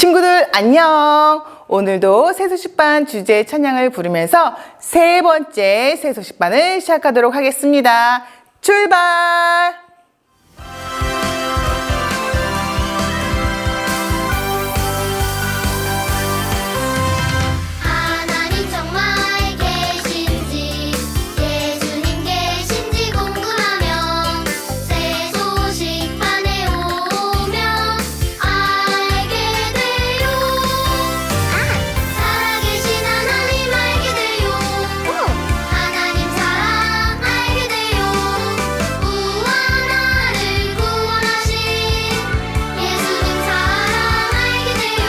친구들 안녕! 오늘도 새소식반 주제 찬양을 부르면서 세 번째 새소식반을 시작하도록 하겠습니다. 출발! 하나님 정말 계신지 예수님 계신지 궁금하면 새소식반에 오면 알게 돼요. 살아계신 하나님 알게 돼요. 하나님 사랑 알게 돼요. 우와 나를 구원하신 예수님 사랑 알게 돼요.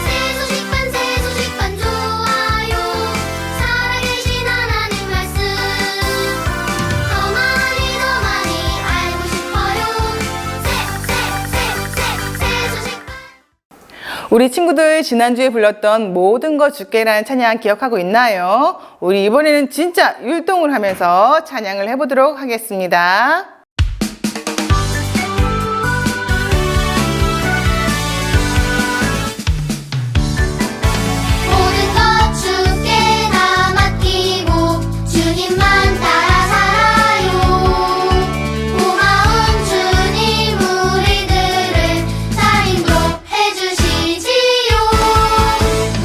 새소식반 좋아요. 살아계신 하나님 말씀 더 많이 알고 싶어요. 새소식반. 우리 친구들 지난주에 불렀던 모든 것 주께라는 찬양 기억하고 있나요? 우리 이번에는 진짜 율동을 하면서 찬양을 해보도록 하겠습니다. 모든 것 주께 다 맡기고 주님만 따라 살아요. 고마운 주님 우리들을 잘 인도해 주시지요.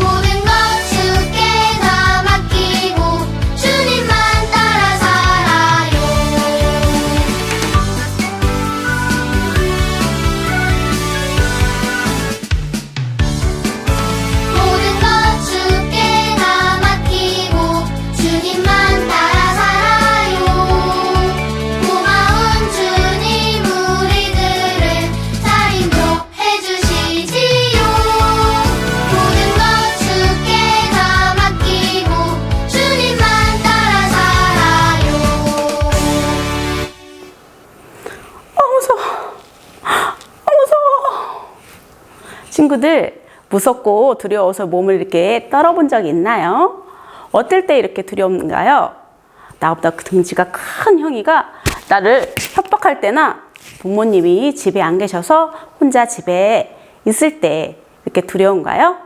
모든 것 주께 다 맡기고 주님만 따라 살아요. 모든 것 주께 다 맡기고 주님만 따라 살아요. 고마운 주님 우리들을 잘 인도해 주시지요. 모든 것 주께 다 맡기고 주님만 따라 살아요. 무서워. 친구들, 무섭고 두려워서 몸을 이렇게 떨어본 적이 있나요? 어떨 때 이렇게 두려운가요? 나보다 등치가 큰 형이가 나를 협박할 때나 부모님이 집에 안 계셔서 혼자 집에 있을 때 이렇게 두려운가요?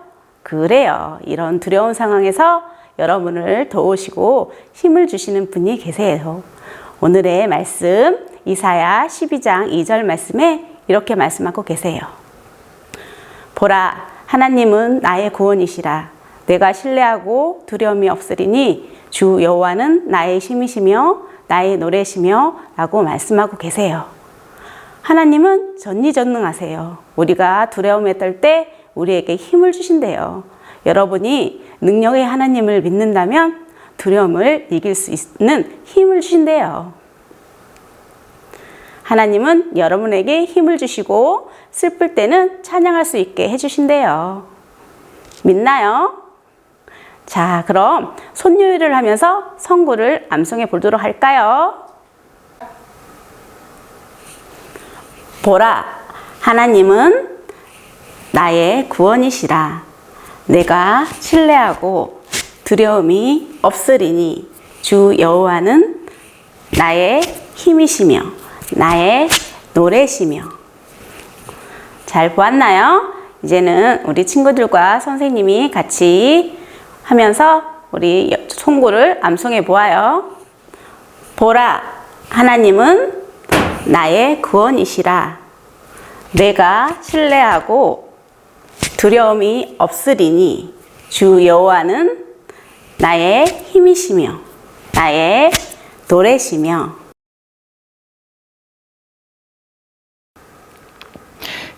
그래요. 이런 두려운 상황에서 여러분을 도우시고 힘을 주시는 분이 계세요. 오늘의 말씀 이사야 12장 2절 말씀에 이렇게 말씀하고 계세요. 보라, 하나님은 나의 구원이시라. 내가 신뢰하고 두려움이 없으리니 주 여호와는 나의 힘이시며 나의 노래시며 라고 말씀하고 계세요. 하나님은 전지전능하세요. 우리가 두려움에 떨 때 우리에게 힘을 주신대요. 여러분이 능력의 하나님을 믿는다면 두려움을 이길 수 있는 힘을 주신대요. 하나님은 여러분에게 힘을 주시고 슬플 때는 찬양할 수 있게 해주신대요. 믿나요? 자, 그럼 손요일을 하면서 성구를 암송해 보도록 할까요? 보라, 하나님은 나의 구원이시라. 내가 신뢰하고 두려움이 없으리니 주 여호와는 나의 힘이시며 나의 노래시며. 잘 보았나요? 이제는 우리 친구들과 선생님이 같이 하면서 우리 송구를 암송해 보아요. 보라, 하나님은 나의 구원이시라. 내가 신뢰하고 두려움이 없으리니 주 여호와는 나의 힘이시며 나의 노래시며.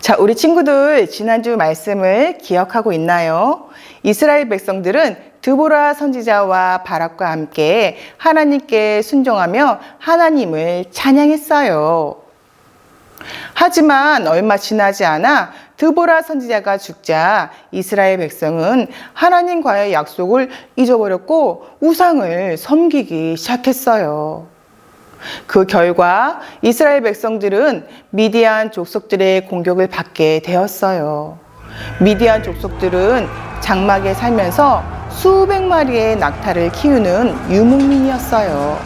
자, 우리 친구들 지난주 말씀을 기억하고 있나요? 이스라엘 백성들은 드보라 선지자와 바락과 함께 하나님께 순종하며 하나님을 찬양했어요. 하지만 얼마 지나지 않아 드보라 선지자가 죽자 이스라엘 백성은 하나님과의 약속을 잊어버렸고 우상을 섬기기 시작했어요. 그 결과 이스라엘 백성들은 미디안 족속들의 공격을 받게 되었어요. 미디안 족속들은 장막에 살면서 수백 마리의 낙타를 키우는 유목민이었어요.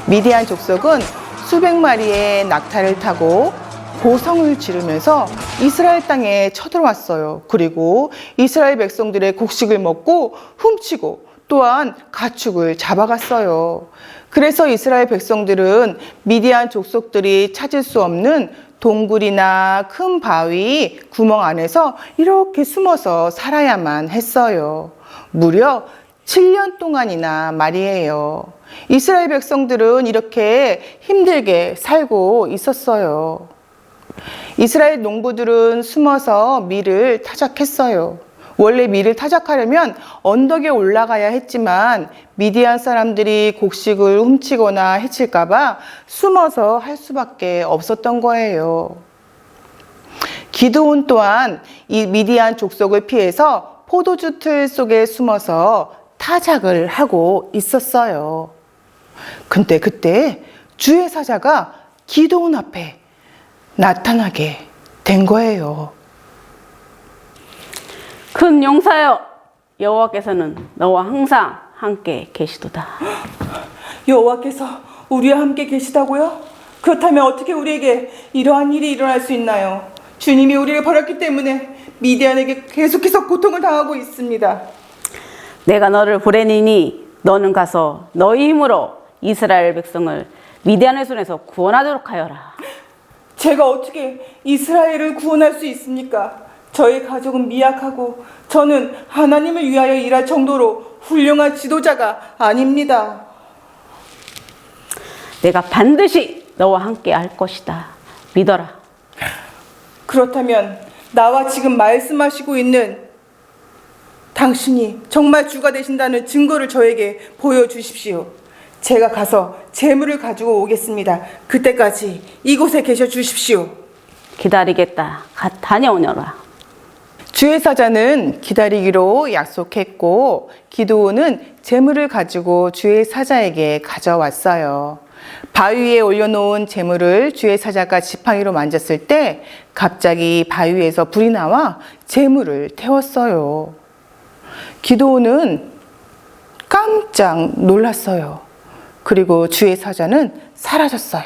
미디안 족속은 수백 마리의 낙타를 타고 고성을 지르면서 이스라엘 땅에 쳐들어왔어요. 그리고 이스라엘 백성들의 곡식을 먹고 훔치고 또한 가축을 잡아갔어요. 그래서 이스라엘 백성들은 미디안 족속들이 찾을 수 없는 동굴이나 큰 바위 구멍 안에서 이렇게 숨어서 살아야만 했어요. 무려 7년 동안이나 말이에요. 이스라엘 백성들은 이렇게 힘들게 살고 있었어요. 이스라엘 농부들은 숨어서 밀을 타작했어요. 원래 밀을 타작하려면 언덕에 올라가야 했지만 미디안 사람들이 곡식을 훔치거나 해칠까봐 숨어서 할 수밖에 없었던 거예요. 기드온 또한 이 미디안 족속을 피해서 포도주 틀 속에 숨어서 타작을 하고 있었어요. 근데 그때 주의 사자가 기드온 앞에 나타나게 된 거예요. 큰 용사여, 여호와께서는 너와 항상 함께 계시도다. 여호와께서 우리와 함께 계시다고요? 그렇다면 어떻게 우리에게 이러한 일이 일어날 수 있나요? 주님이 우리를 버렸기 때문에 미디안에게 계속해서 고통을 당하고 있습니다. 내가 너를 보내니니 너는 가서 너희 힘으로 이스라엘 백성을 미디안의 손에서 구원하도록 하여라. 제가 어떻게 이스라엘을 구원할 수 있습니까? 저희 가족은 미약하고 저는 하나님을 위하여 일할 정도로 훌륭한 지도자가 아닙니다. 내가 반드시 너와 함께 할 것이다. 믿어라. 그렇다면 나와 지금 말씀하시고 있는 당신이 정말 주가 되신다는 증거를 저에게 보여주십시오. 제가 가서 재물을 가지고 오겠습니다. 그때까지 이곳에 계셔 주십시오. 기다리겠다. 다녀오너라. 주의 사자는 기다리기로 약속했고 기드온은 재물을 가지고 주의 사자에게 가져왔어요. 바위 위에 올려놓은 재물을 주의 사자가 지팡이로 만졌을 때 갑자기 바위에서 불이 나와 재물을 태웠어요. 기드온은 깜짝 놀랐어요. 그리고 주의 사자는 사라졌어요.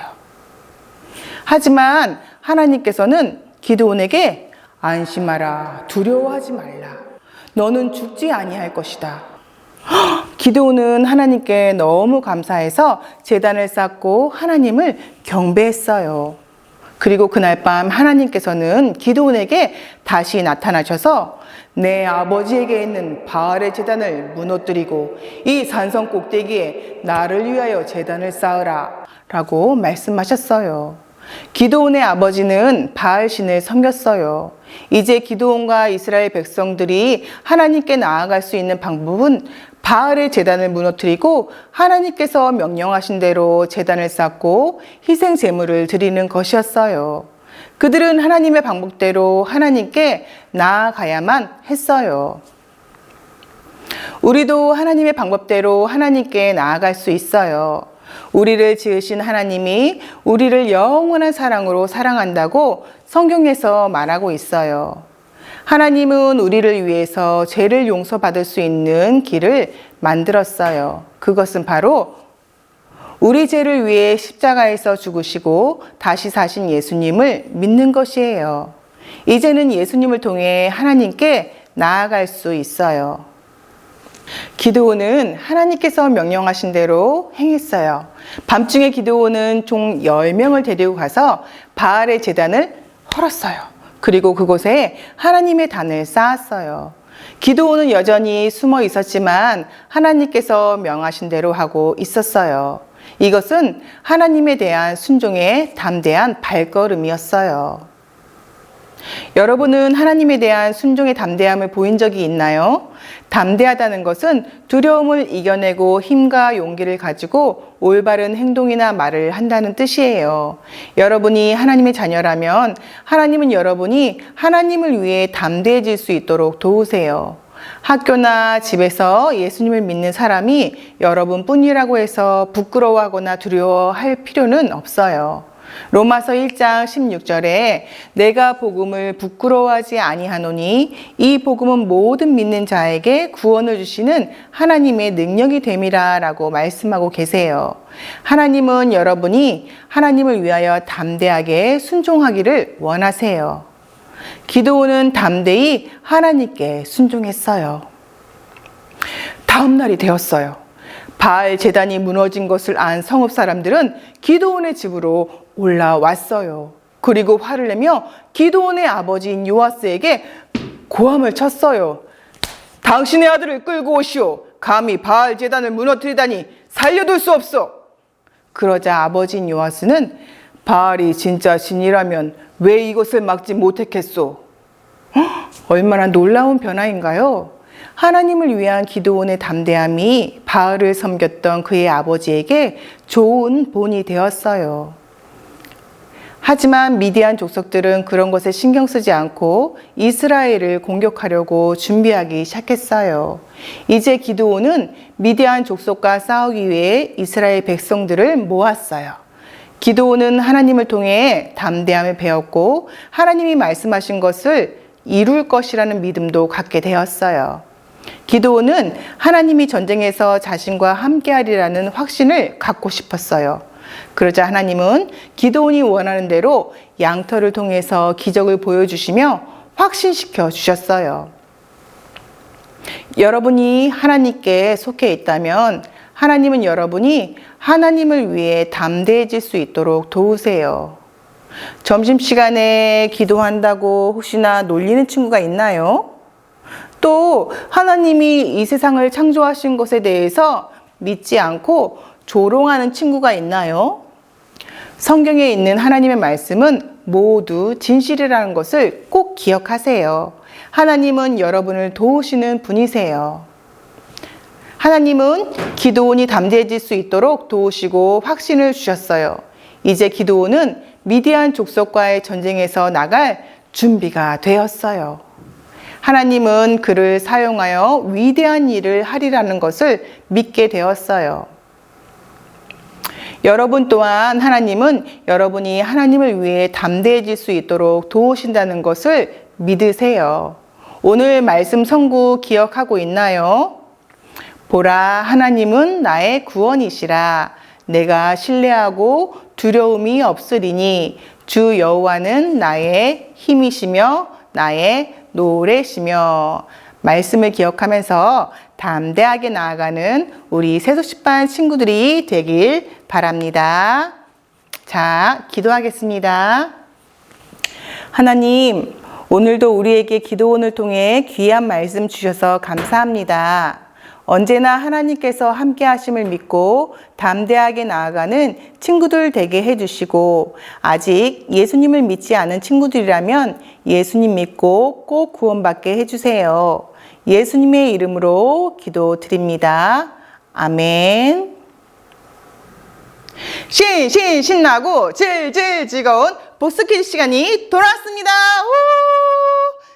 하지만 하나님께서는 기드온에게 안심하라, 두려워하지 말라. 너는 죽지 아니할 것이다. 기드온은 하나님께 너무 감사해서 제단을 쌓고 하나님을 경배했어요. 그리고 그날 밤 하나님께서는 기드온에게 다시 나타나셔서 내 아버지에게 있는 바알의 제단을 무너뜨리고 이 산성 꼭대기에 나를 위하여 제단을 쌓으라 라고 말씀하셨어요. 기드온의 아버지는 바알 신을 섬겼어요. 이제 기드온과 이스라엘 백성들이 하나님께 나아갈 수 있는 방법은 바알의 제단을 무너뜨리고 하나님께서 명령하신 대로 제단을 쌓고 희생 제물을 드리는 것이었어요. 그들은 하나님의 방법대로 하나님께 나아가야만 했어요. 우리도 하나님의 방법대로 하나님께 나아갈 수 있어요. 우리를 지으신 하나님이 우리를 영원한 사랑으로 사랑한다고 성경에서 말하고 있어요. 하나님은 우리를 위해서 죄를 용서받을 수 있는 길을 만들었어요. 그것은 바로 우리 죄를 위해 십자가에서 죽으시고 다시 사신 예수님을 믿는 것이에요. 이제는 예수님을 통해 하나님께 나아갈 수 있어요. 기드온은 하나님께서 명령하신 대로 행했어요. 밤중에 기드온은 총 10명을 데리고 가서 바알의 제단을 헐었어요. 그리고 그곳에 하나님의 단을 쌓았어요. 기드온은 여전히 숨어 있었지만 하나님께서 명하신 대로 하고 있었어요. 이것은 하나님에 대한 순종의 담대한 발걸음이었어요. 여러분은 하나님에 대한 순종의 담대함을 보인 적이 있나요? 담대하다는 것은 두려움을 이겨내고 힘과 용기를 가지고 올바른 행동이나 말을 한다는 뜻이에요. 여러분이 하나님의 자녀라면 하나님은 여러분이 하나님을 위해 담대해질 수 있도록 도우세요. 학교나 집에서 예수님을 믿는 사람이 여러분뿐이라고 해서 부끄러워하거나 두려워할 필요는 없어요. 로마서 1장 16절에 내가 복음을 부끄러워하지 아니하노니 이 복음은 모든 믿는 자에게 구원을 주시는 하나님의 능력이 됨이라 라고 말씀하고 계세요. 하나님은 여러분이 하나님을 위하여 담대하게 순종하기를 원하세요. 기드온은 담대히 하나님께 순종했어요. 다음 날이 되었어요. 바알 제단이 무너진 것을 안 성읍 사람들은 기드온의 집으로 올라왔어요. 그리고 화를 내며 기드온의 아버지인 요아스에게 고함을 쳤어요. 당신의 아들을 끌고 오시오. 감히 바알 제단을 무너뜨리다니 살려둘 수 없어. 그러자 아버지인 요아스는 바알이 진짜 신이라면 왜 이것을 막지 못했겠소? 얼마나 놀라운 변화인가요? 하나님을 위한 기드온의 담대함이 바알을 섬겼던 그의 아버지에게 좋은 본이 되었어요. 하지만 미디안 족속들은 그런 것에 신경 쓰지 않고 이스라엘을 공격하려고 준비하기 시작했어요. 이제 기드온은 미디안 족속과 싸우기 위해 이스라엘 백성들을 모았어요. 기드온은 하나님을 통해 담대함을 배웠고 하나님이 말씀하신 것을 이룰 것이라는 믿음도 갖게 되었어요. 기드온은 하나님이 전쟁에서 자신과 함께하리라는 확신을 갖고 싶었어요. 그러자 하나님은 기드온이 원하는 대로 양털을 통해서 기적을 보여주시며 확신시켜 주셨어요. 여러분이 하나님께 속해 있다면 하나님은 여러분이 하나님을 위해 담대해질 수 있도록 도우세요. 점심시간에 기도한다고 혹시나 놀리는 친구가 있나요? 또 하나님이 이 세상을 창조하신 것에 대해서 믿지 않고 조롱하는 친구가 있나요? 성경에 있는 하나님의 말씀은 모두 진실이라는 것을 꼭 기억하세요. 하나님은 여러분을 도우시는 분이세요. 하나님은 기드온이 담대해질 수 있도록 도우시고 확신을 주셨어요. 이제 기드온은 미디안 족속과의 전쟁에서 나갈 준비가 되었어요. 하나님은 그를 사용하여 위대한 일을 하리라는 것을 믿게 되었어요. 여러분 또한 하나님은 여러분이 하나님을 위해 담대해질 수 있도록 도우신다는 것을 믿으세요. 오늘 말씀 선구 기억하고 있나요? 보라, 하나님은 나의 구원이시라. 내가 신뢰하고 두려움이 없으리니 주 여호와는 나의 힘이시며 나의 노래시며. 말씀을 기억하면서 담대하게 나아가는 우리 세속식반 친구들이 되길 바랍니다. 자, 기도하겠습니다. 하나님, 오늘도 우리에게 기도원을 통해 귀한 말씀 주셔서 감사합니다. 언제나 하나님께서 함께 하심을 믿고 담대하게 나아가는 친구들 되게 해주시고, 아직 예수님을 믿지 않은 친구들이라면 예수님 믿고 꼭 구원받게 해주세요. 예수님의 이름으로 기도드립니다. 아멘. 신나고 질질 즐거운 복습 퀴즈 시간이 돌아왔습니다.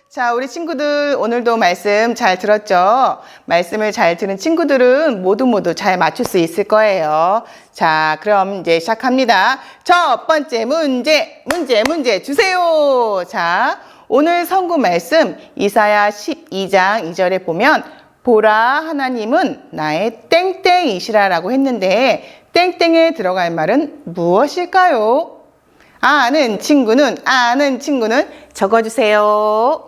자, 우리 친구들 오늘도 말씀 잘 들었죠? 말씀을 잘 들은 친구들은 모두 잘 맞출 수 있을 거예요. 자, 그럼 이제 시작합니다. 첫 번째 문제 주세요. 자, 오늘 선구 말씀 이사야 12장 2절에 보면 보라, 하나님은 나의 땡땡이시라 라고 했는데 땡땡에 들어갈 말은 무엇일까요? 아는 친구는 적어주세요.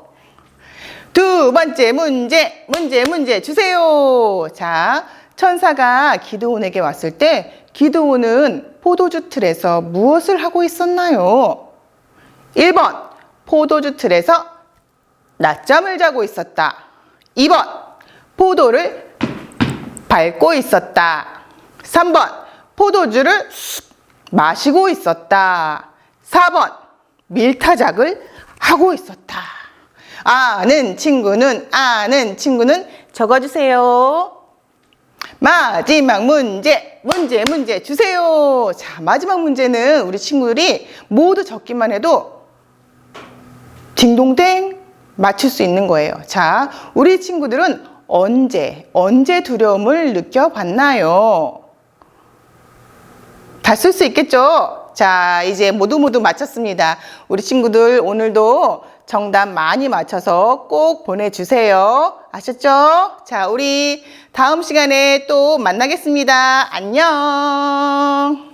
두 번째 문제 주세요. 자, 천사가 기드온에게 왔을 때 기드온은 포도주 틀에서 무엇을 하고 있었나요? 1번 포도주 틀에서 낮잠을 자고 있었다. 2번 포도를 밟고 있었다. 3번 포도주를 마시고 있었다. 4번 밀타작을 하고 있었다. 아는 친구는 적어주세요. 마지막 문제 주세요. 자, 마지막 문제는 우리 친구들이 모두 적기만 해도 딩동댕 맞출 수 있는 거예요. 자, 우리 친구들은 언제 두려움을 느껴봤나요? 다 쓸 수 있겠죠? 자, 이제 모두 마쳤습니다. 우리 친구들 오늘도 정답 많이 맞춰서 꼭 보내주세요. 아셨죠? 자, 우리 다음 시간에 또 만나겠습니다. 안녕.